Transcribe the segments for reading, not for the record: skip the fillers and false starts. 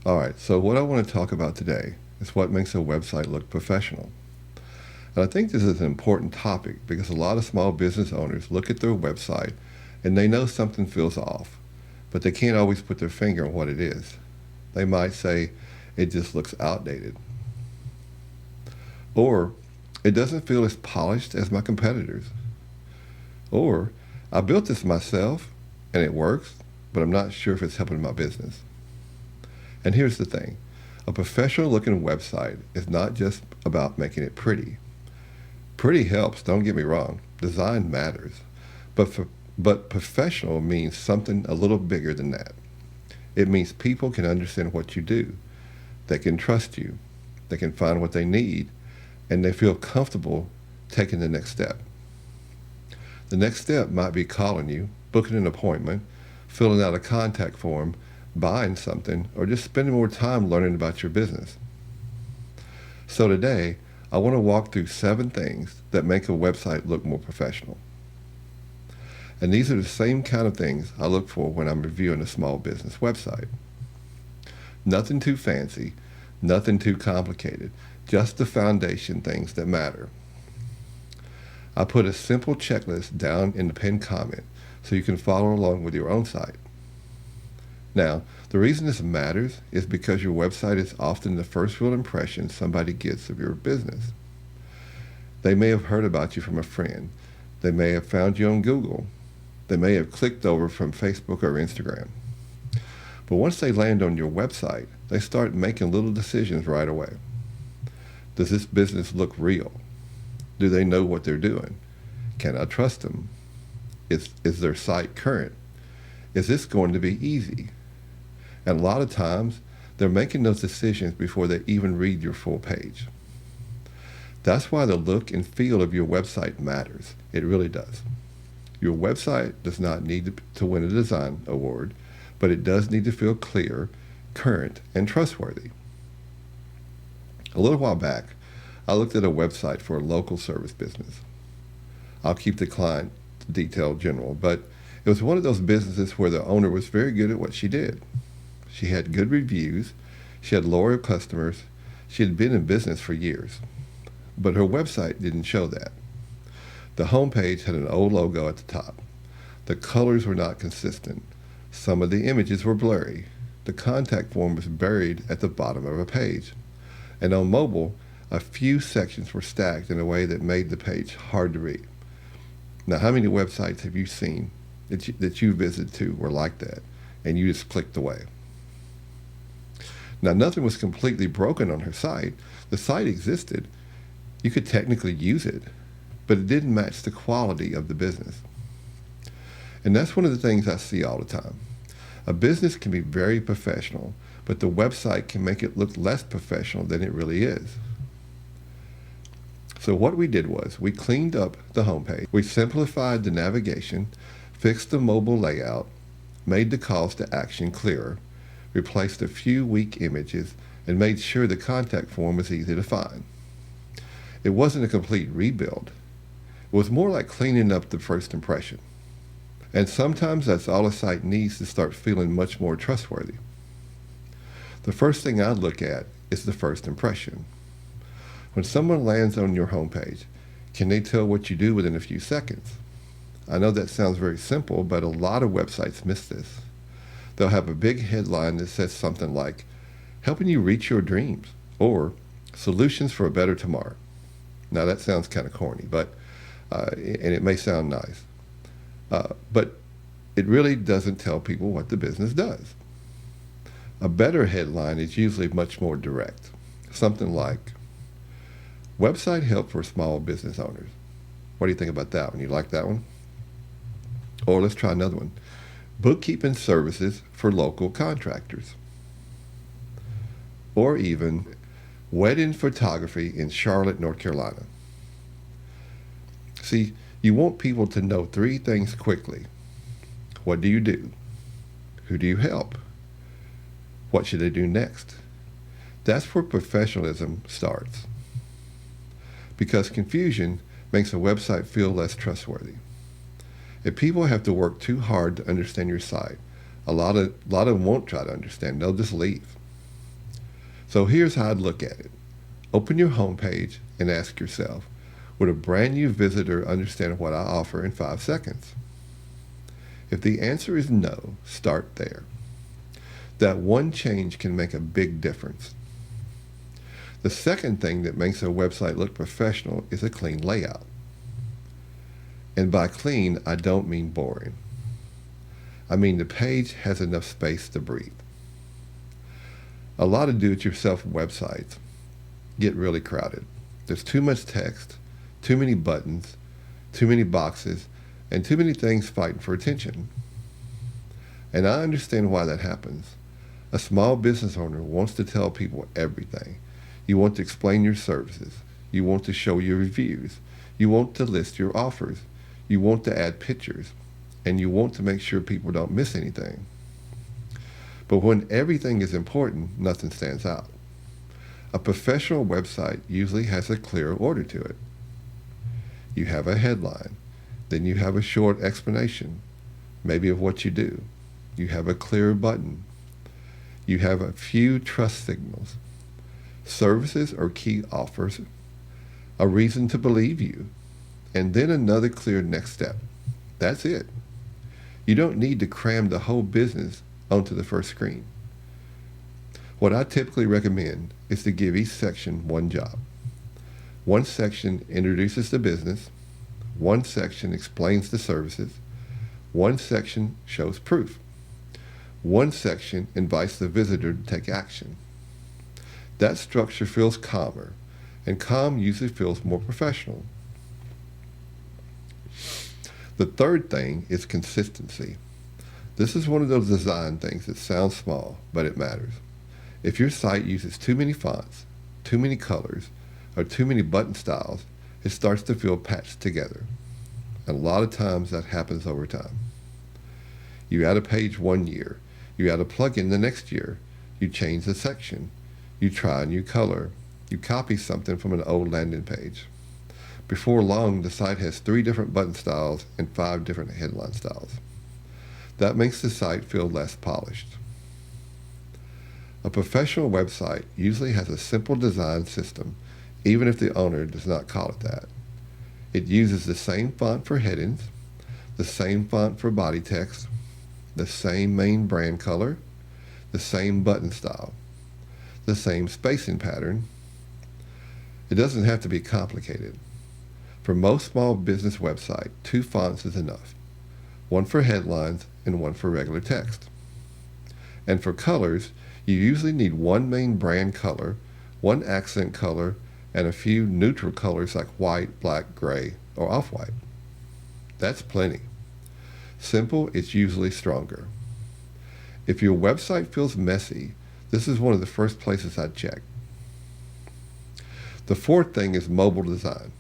All right, so what I want to talk about today is what makes a website look professional. And I think this is an important topic because a lot of small business owners look at their website and they know something feels off, but they can't always put their finger on what it is. They might say it just looks outdated, or it doesn't feel as polished as my competitors, or I built this myself and it works, but I'm not sure if it's helping my business. And here's the thing, a professional looking website is not just about making it pretty. Pretty helps, don't get me wrong. Design matters. But but professional means something a little bigger than that. It means people can understand what you do. They can trust you. They can find what they need, and they feel comfortable taking the next step. The next step might be calling you, booking an appointment, filling out a contact form, buying something, or just spending more time learning about your business. So today, I want to walk through 7 things that make a website look more professional. And these are the same kind of things I look for when I'm reviewing a small business website. Nothing too fancy, nothing too complicated, just the foundation things that matter. I put a simple checklist down in the pinned comment so you can follow along with your own site. Now, the reason this matters is because your website is often the first real impression somebody gets of your business. They may have heard about you from a friend. They may have found you on Google. They may have clicked over from Facebook or Instagram. But once they land on your website, they start making little decisions right away. Does this business look real? Do they know what they're doing? Can I trust them? Is their site current? Is this going to be easy? And a lot of times, they're making those decisions before they even read your full page. That's why the look and feel of your website matters. It really does. Your website does not need to win a design award, but it does need to feel clear, current, and trustworthy. A little while back, I looked at a website for a local service business. I'll keep the client detail general, but it was one of those businesses where the owner was very good at what she did. She had good reviews, she had loyal customers, she had been in business for years. But her website didn't show that. The homepage had an old logo at the top. The colors were not consistent. Some of the images were blurry. The contact form was buried at the bottom of a page. And on mobile, a few sections were stacked in a way that made the page hard to read. Now, how many websites have you seen that you visited to were like that, and you just clicked away? Now, nothing was completely broken on her site. The site existed. You could technically use it, but it didn't match the quality of the business. And that's one of the things I see all the time. A business can be very professional, but the website can make it look less professional than it really is. So what we did was we cleaned up the homepage, we simplified the navigation, fixed the mobile layout, made the calls to action clearer, replaced a few weak images, and made sure the contact form was easy to find. It wasn't a complete rebuild. It was more like cleaning up the first impression. And sometimes that's all a site needs to start feeling much more trustworthy. The first thing I look at is the first impression. When someone lands on your homepage, can they tell what you do within a few seconds? I know that sounds very simple, but a lot of websites miss this. They'll have a big headline that says something like, helping you reach your dreams, or solutions for a better tomorrow. Now that sounds kind of corny, but and it may sound nice, but it really doesn't tell people what the business does. A better headline is usually much more direct. Something like, website help for small business owners. What do you think about that one? You like that one? Or let's try another one. Bookkeeping services for local contractors. Or even wedding photography in Charlotte, North Carolina. See, you want people to know 3 things quickly. What do you do? Who do you help? What should they do next? That's where professionalism starts. Because confusion makes a website feel less trustworthy. If people have to work too hard to understand your site, a lot of them won't try to understand. They'll just leave. So here's how I'd look at it. Open your homepage and ask yourself, would a brand new visitor understand what I offer in 5 seconds? If the answer is no, start there. That one change can make a big difference. The second thing that makes a website look professional is a clean layout. And by clean, I don't mean boring. I mean the page has enough space to breathe. A lot of do-it-yourself websites get really crowded. There's too much text, too many buttons, too many boxes, and too many things fighting for attention. And I understand why that happens. A small business owner wants to tell people everything. You want to explain your services. You want to show your reviews. You want to list your offers. You want to add pictures. And you want to make sure people don't miss anything. But when everything is important, nothing stands out. A professional website usually has a clear order to it. You have a headline. Then you have a short explanation, maybe of what you do. You have a clear button. You have a few trust signals, services or key offers, a reason to believe you, and then another clear next step. That's it. You don't need to cram the whole business onto the first screen. What I typically recommend is to give each section one job. One section introduces the business. One section explains the services. One section shows proof. One section invites the visitor to take action. That structure feels calmer, and calm usually feels more professional. The third thing is consistency. This is one of those design things that sounds small, but it matters. If your site uses too many fonts, too many colors, or too many button styles, it starts to feel patched together. And a lot of times that happens over time. You add a page one year, you add a plugin the next year, you change the section, you try a new color, you copy something from an old landing page. Before long, the site has 3 different button styles and 5 different headline styles. That makes the site feel less polished. A professional website usually has a simple design system, even if the owner does not call it that. It uses the same font for headings, the same font for body text, the same main brand color, the same button style, the same spacing pattern. It doesn't have to be complicated. For most small business websites, 2 fonts is enough. One for headlines and one for regular text. And for colors, you usually need one main brand color, one accent color, and a few neutral colors like white, black, gray, or off-white. That's plenty. Simple is usually stronger. If your website feels messy, this is one of the first places I'd check. The fourth thing is mobile design.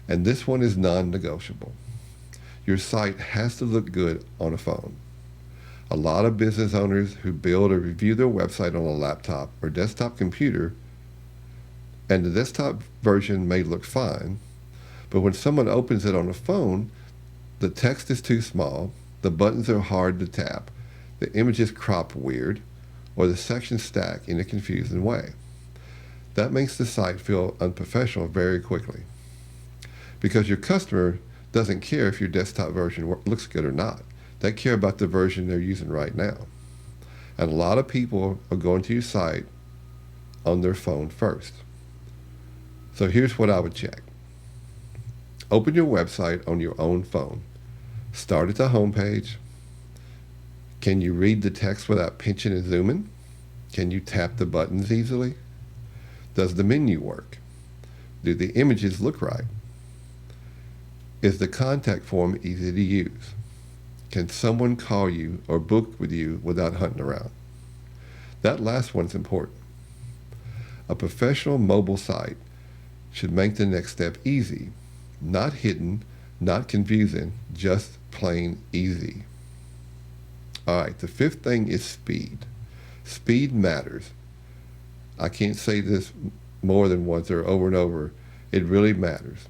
And this one is non-negotiable. Your site has to look good on a phone. A lot of business owners who build or review their website on a laptop or desktop computer, and the desktop version may look fine, but when someone opens it on a phone, the text is too small, the buttons are hard to tap, the images crop weird, or the sections stack in a confusing way. That makes the site feel unprofessional very quickly. Because your customer doesn't care if your desktop version looks good or not. They care about the version they're using right now. And a lot of people are going to your site on their phone first. So here's what I would check. Open your website on your own phone. Start at the home page. Can you read the text without pinching and zooming? Can you tap the buttons easily? Does the menu work? Do the images look right? Is the contact form easy to use? Can someone call you or book with you without hunting around? That last one's important. A professional mobile site should make the next step easy, not hidden, not confusing, just plain easy. All right, the fifth thing is speed. Speed matters. I can't say this more than once or over and over. It really matters.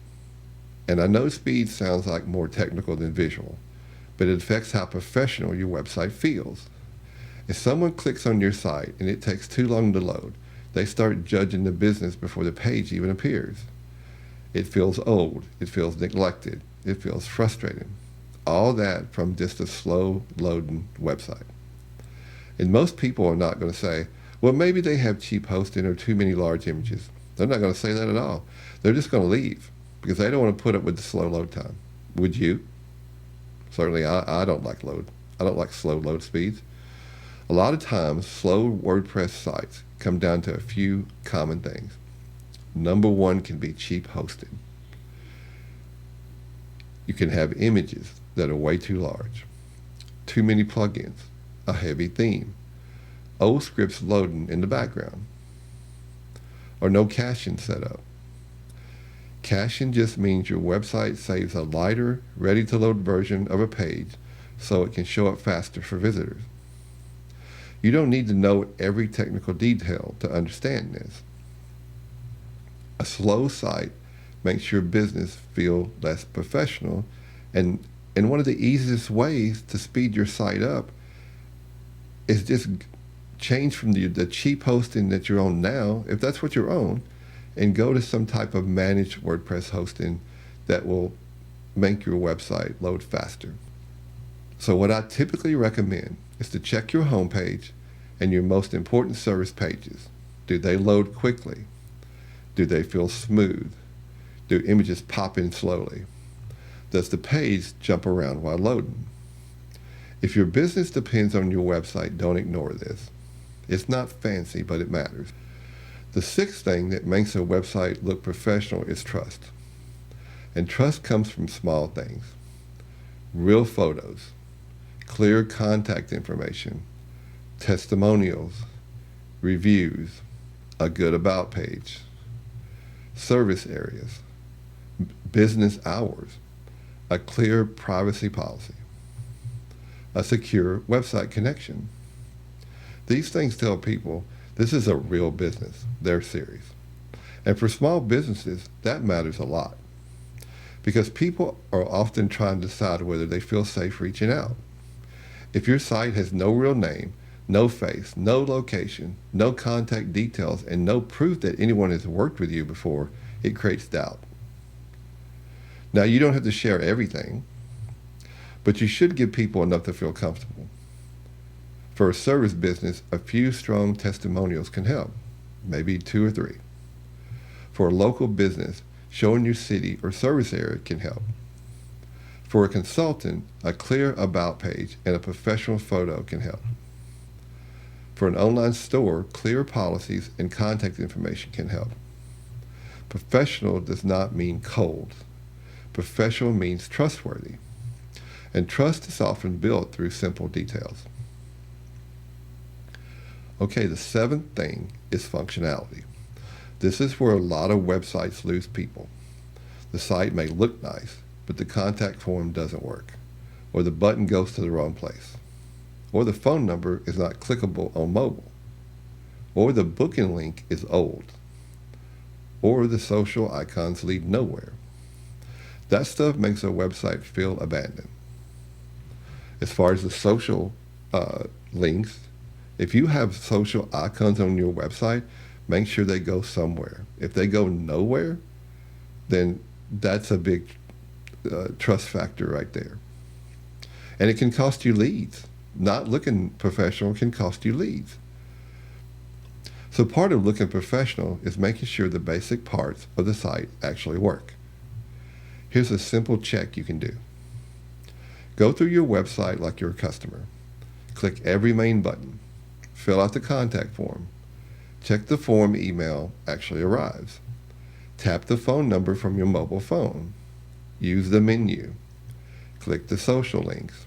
And I know speed sounds like more technical than visual, but it affects how professional your website feels. If someone clicks on your site and it takes too long to load, They start judging the business before the page even appears. It feels old. It feels neglected. It feels frustrating. All that from just a slow loading website. And most people are not going to say, well, maybe they have cheap hosting or too many large images. They're not going to say that at all. They're just going to leave because they don't want to put up with the slow load time. Would you? Certainly, I don't like load. I don't like slow load speeds. A lot of times, slow WordPress sites come down to a few common things. Number one can be cheap hosting. You can have images that are way too large, too many plugins, a heavy theme, old scripts loading in the background, or no caching set up. Caching just means your website saves a lighter, ready-to-load version of a page so it can show up faster for visitors. You don't need to know every technical detail to understand this. A slow site makes your business feel less professional, and one of the easiest ways to speed your site up is just change from the cheap hosting that you're on now, if that's what you're on, and go to some type of managed WordPress hosting that will make your website load faster. So what I typically recommend is to check your homepage and your most important service pages. Do they load quickly? Do they feel smooth? Do images pop in slowly? Does the page jump around while loading? If your business depends on your website, don't ignore this. It's not fancy, but it matters. The sixth thing that makes a website look professional is trust. And trust comes from small things. Real photos, clear contact information, testimonials, reviews, a good about page, service areas, business hours, a clear privacy policy, a secure website connection. These things tell people this is a real business. They're serious. And for small businesses, that matters a lot because people are often trying to decide whether they feel safe reaching out. If your site has no real name, no face, no location, no contact details, and no proof that anyone has worked with you before, it creates doubt. Now, you don't have to share everything, but you should give people enough to feel comfortable. For a service business, a few strong testimonials can help, maybe 2 or 3. For a local business, showing your city or service area can help. For a consultant, a clear about page and a professional photo can help. For an online store, clear policies and contact information can help. Professional does not mean cold. Professional means trustworthy. And trust is often built through simple details. Okay, the seventh thing is functionality. This is where a lot of websites lose people. The site may look nice, but the contact form doesn't work, or the button goes to the wrong place, or the phone number is not clickable on mobile, or the booking link is old, or the social icons lead nowhere. That stuff makes a website feel abandoned. As far as the social links, if you have social icons on your website, make sure they go somewhere. If they go nowhere, then that's a big trust factor right there. And it can cost you leads. Not looking professional can cost you leads. So part of looking professional is making sure the basic parts of the site actually work. Here's a simple check you can do. Go through your website like you're a customer. Click every main button. Fill out the contact form. Check the form email actually arrives. Tap the phone number from your mobile phone. Use the menu. Click the social links.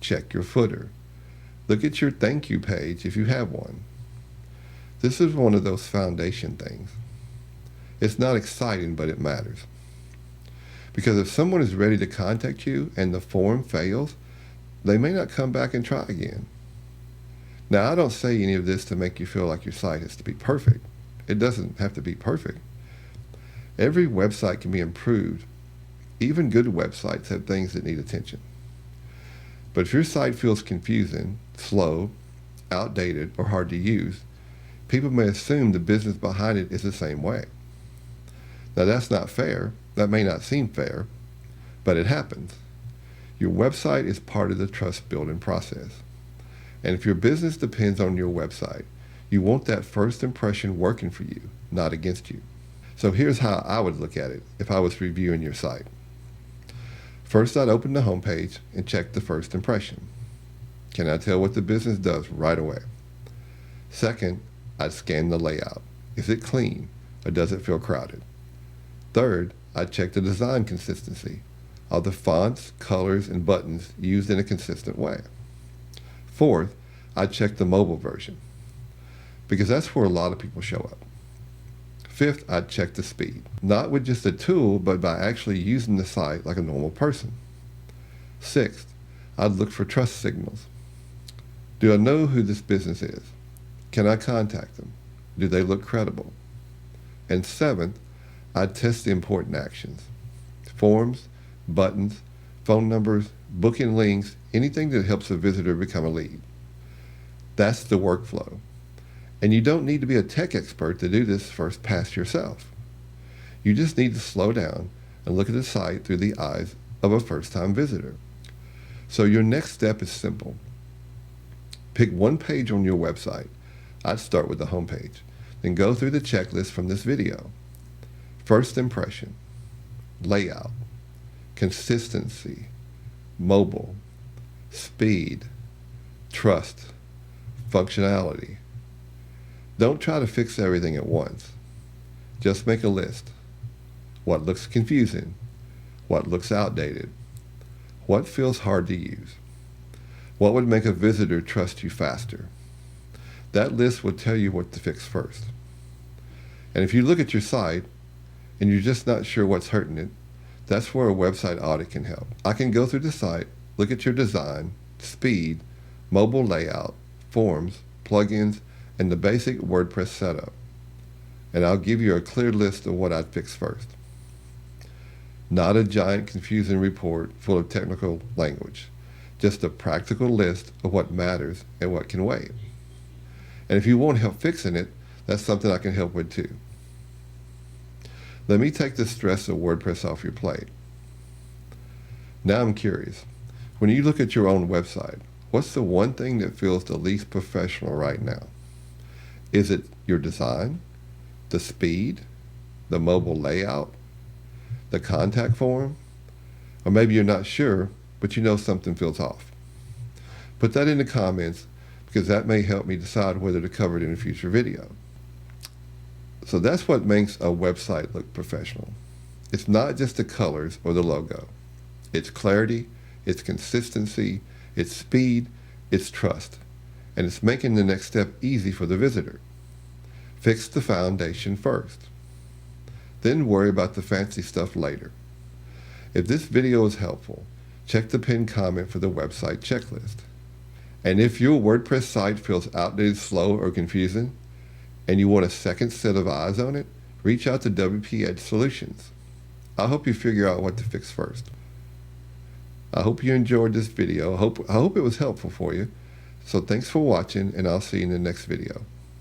Check your footer. Look at your thank you page if you have one. This is one of those foundation things. It's not exciting, but it matters. Because if someone is ready to contact you and the form fails, they may not come back and try again. Now, I don't say any of this to make you feel like your site has to be perfect. It doesn't have to be perfect. Every website can be improved. Even good websites have things that need attention. But if your site feels confusing, slow, outdated, or hard to use, people may assume the business behind it is the same way. Now that's not fair. That may not seem fair, but it happens. Your website is part of the trust building process. And if your business depends on your website, you want that first impression working for you, not against you. So here's how I would look at it if I was reviewing your site. First, I'd open the homepage and check the first impression. Can I tell what the business does right away? Second, I'd scan the layout. Is it clean or does it feel crowded? Third, I'd check the design consistency. Are the fonts, colors, and buttons used in a consistent way? Fourth, I'd check the mobile version, because that's where a lot of people show up. Fifth, I'd check the speed, not with just a tool, but by actually using the site like a normal person. Sixth, I'd look for trust signals. Do I know who this business is? Can I contact them? Do they look credible? And seventh, I'd test the important actions. Forms, buttons, phone numbers, booking links, anything that helps a visitor become a lead. That's the workflow. And you don't need to be a tech expert to do this first pass yourself. You just need to slow down and look at the site through the eyes of a first-time visitor. So your next step is simple. Pick one page on your website. I'd start with the homepage. Then go through the checklist from this video. First impression, layout, consistency, mobile, speed, trust, functionality. Don't try to fix everything at once. Just make a list. What looks confusing? What looks outdated? What feels hard to use? What would make a visitor trust you faster? That list will tell you what to fix first. And if you look at your site and you're just not sure what's hurting it, that's where a website audit can help. I can go through the site, look at your design, speed, mobile layout, forms, plugins, and the basic WordPress setup. And I'll give you a clear list of what I'd fix first. Not a giant confusing report full of technical language, just a practical list of what matters and what can wait. And if you want help fixing it, that's something I can help with too. Let me take the stress of WordPress off your plate. Now I'm curious, when you look at your own website, what's the one thing that feels the least professional right now? Is it your design, the speed, the mobile layout, the contact form? Or maybe you're not sure, but you know something feels off. Put that in the comments, because that may help me decide whether to cover it in a future video. So that's what makes a website look professional. It's not just the colors or the logo. It's clarity, it's consistency, it's speed, it's trust. And it's making the next step easy for the visitor. Fix the foundation first. Then worry about the fancy stuff later. If this video is helpful, check the pinned comment for the website checklist. And if your WordPress site feels outdated, slow, or confusing, and you want a second set of eyes on it, reach out to WPEdge Solutions. I hope you figure out what to fix first. I hope you enjoyed this video. I hope it was helpful for you. So thanks for watching, and I'll see you in the next video.